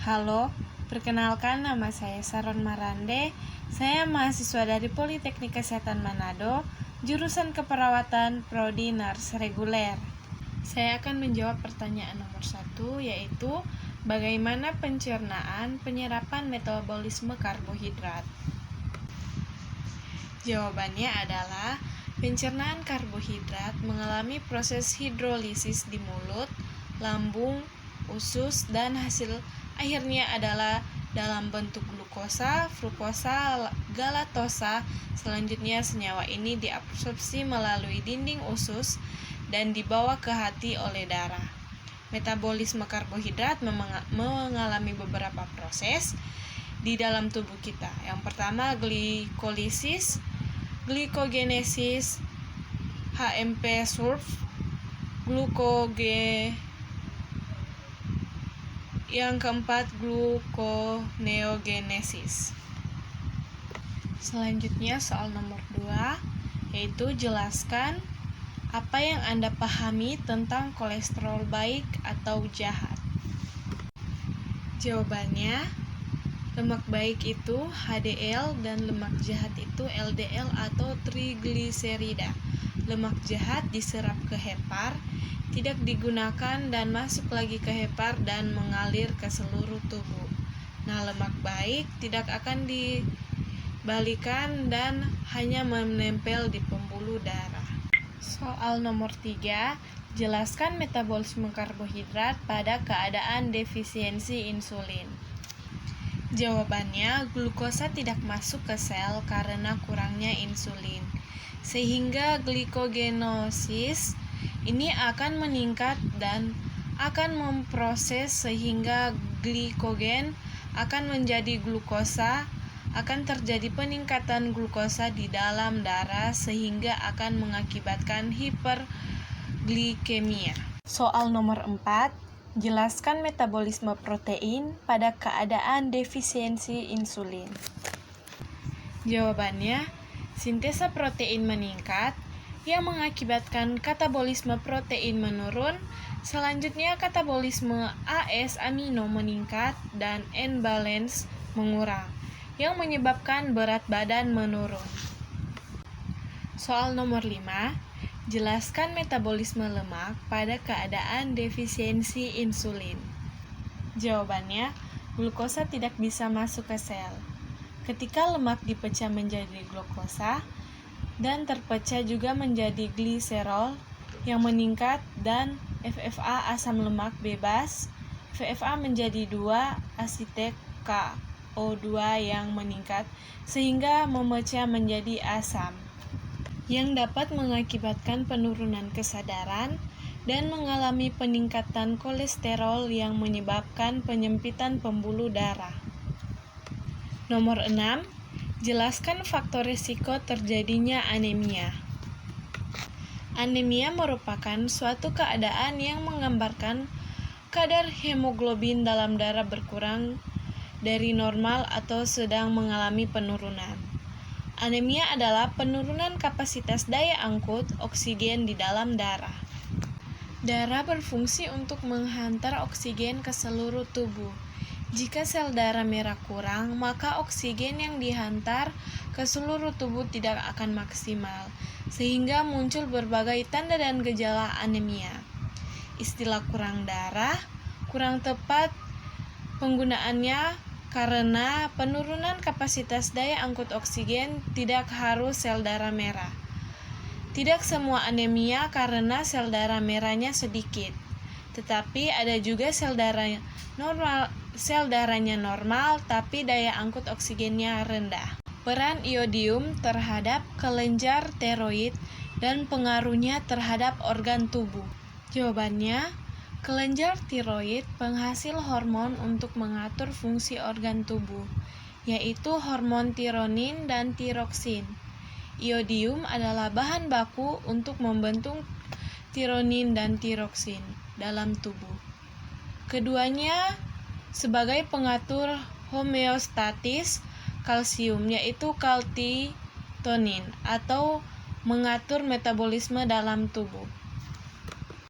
Halo, perkenalkan nama saya Saron Marande. Saya mahasiswa dari Politeknik Kesehatan Manado, jurusan Keperawatan Prodi Nurse Reguler. Saya akan menjawab pertanyaan nomor 1, yaitu bagaimana pencernaan, penyerapan, metabolisme karbohidrat. Jawabannya adalah pencernaan karbohidrat mengalami proses hidrolisis di mulut, lambung, usus, dan hasil akhirnya adalah dalam bentuk glukosa, fruktosa, galaktosa. Selanjutnya senyawa ini diabsorpsi melalui dinding usus dan dibawa ke hati oleh darah. Metabolisme karbohidrat mengalami beberapa proses di dalam tubuh kita. Yang pertama glikolisis, glikogenesis, HMP surf, yang keempat gluconeogenesis. Selanjutnya soal nomor 2, yaitu jelaskan apa yang Anda pahami tentang kolesterol baik atau jahat. Jawabannya, lemak baik itu HDL dan lemak jahat itu LDL atau trigliserida. Lemak jahat diserap ke hepar, tidak digunakan dan masuk lagi ke hepar dan mengalir ke seluruh tubuh. Nah, lemak baik tidak akan dibalikan dan hanya menempel di pembuluh darah. Soal nomor 3, jelaskan metabolisme karbohidrat pada keadaan defisiensi insulin. Jawabannya, glukosa tidak masuk ke sel karena kurangnya insulin, sehingga glikogenosis ini akan meningkat dan akan memproses sehingga glikogen akan menjadi glukosa, akan terjadi peningkatan glukosa di dalam darah sehingga akan mengakibatkan hiperglikemia. Soal nomor 4, jelaskan metabolisme protein pada keadaan defisiensi insulin. Jawabannya, sintesa protein meningkat yang mengakibatkan katabolisme protein menurun. Selanjutnya katabolisme AS amino meningkat dan N-balance mengurang yang menyebabkan berat badan menurun. Soal nomor 5, jelaskan metabolisme lemak pada keadaan defisiensi insulin. Jawabannya, glukosa tidak bisa masuk ke sel. Ketika lemak dipecah menjadi glukosa dan terpecah juga menjadi gliserol yang meningkat dan FFA asam lemak bebas, VFA menjadi 2 asetek KO2 yang meningkat sehingga memecah menjadi asam yang dapat mengakibatkan penurunan kesadaran dan mengalami peningkatan kolesterol yang menyebabkan penyempitan pembuluh darah. Nomor 6, jelaskan faktor risiko terjadinya anemia. Anemia merupakan suatu keadaan yang menggambarkan kadar hemoglobin dalam darah berkurang dari normal atau sedang mengalami penurunan. Anemia adalah penurunan kapasitas daya angkut oksigen di dalam darah. Darah berfungsi untuk menghantar oksigen ke seluruh tubuh. Jika sel darah merah kurang, maka oksigen yang dihantar ke seluruh tubuh tidak akan maksimal, sehingga muncul berbagai tanda dan gejala anemia. Istilah kurang darah kurang tepat penggunaannya karena penurunan kapasitas daya angkut oksigen tidak harus sel darah merah. Tidak semua anemia karena sel darah merahnya sedikit, tetapi ada juga sel darahnya normal tapi daya angkut oksigennya rendah. Peran iodium terhadap kelenjar tiroid dan pengaruhnya terhadap organ tubuh. Jawabannya, kelenjar tiroid penghasil hormon untuk mengatur fungsi organ tubuh, yaitu hormon tironin dan tiroksin. Iodium adalah bahan baku untuk membentuk tironin dan tiroksin dalam tubuh. Keduanya sebagai pengatur homeostatis kalsium, yaitu kalsitonin, atau mengatur metabolisme dalam tubuh.